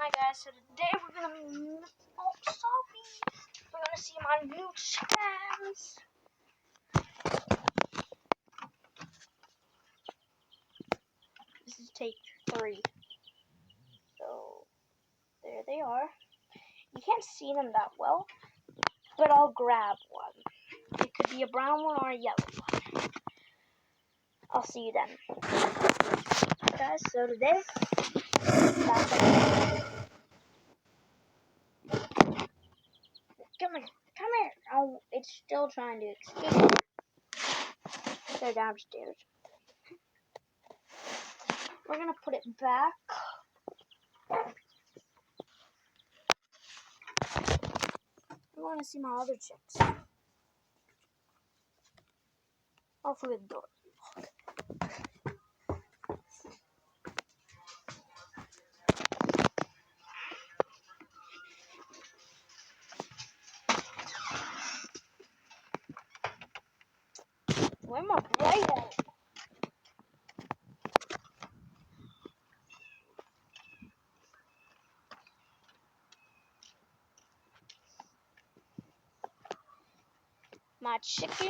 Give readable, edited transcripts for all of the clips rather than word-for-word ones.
Hi guys, so today we're gonna be we're gonna see my new chance. This is take 3. So there they are. You can't see them that well, but I'll grab one. It could be a brown one or a yellow one. I'll see you then. Guys, so today Come here. Oh, it's still trying to escape. They're downstairs. We're gonna put it back. I want to see my other chicks. Hopefully the door. Where my bright at? My chicken.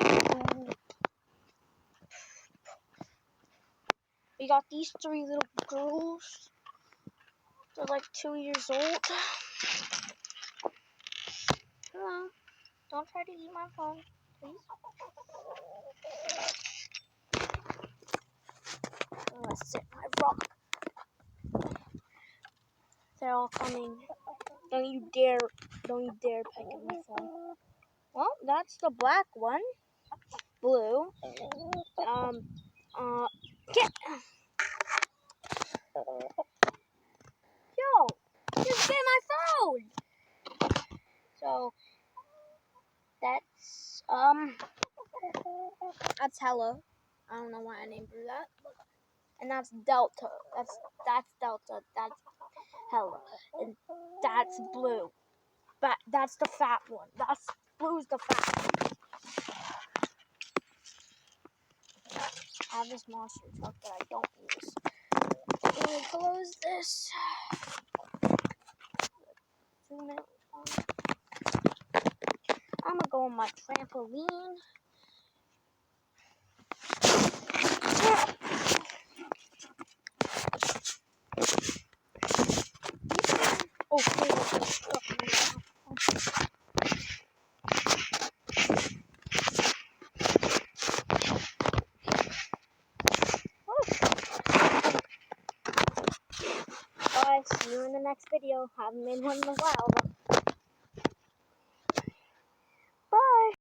We got these 3 little girls. They're like 2 years old. Hello. Don't try to eat my phone, please. Let's sit my rock. They're all coming. Don't you dare peck at my phone. Well, that's the black one. Blue. Get. Yo, just get my phone. So that's Hella. I don't know why I named her that. And that's Delta. That's Delta. That's Hella. And that's Blue. But that's the fat one. Blue's the fat one. I have this monster truck that I don't use. Let me close this. Zoom in. I'm gonna go on my trampoline. Bye, see you in the next video. Haven't made one in a while, but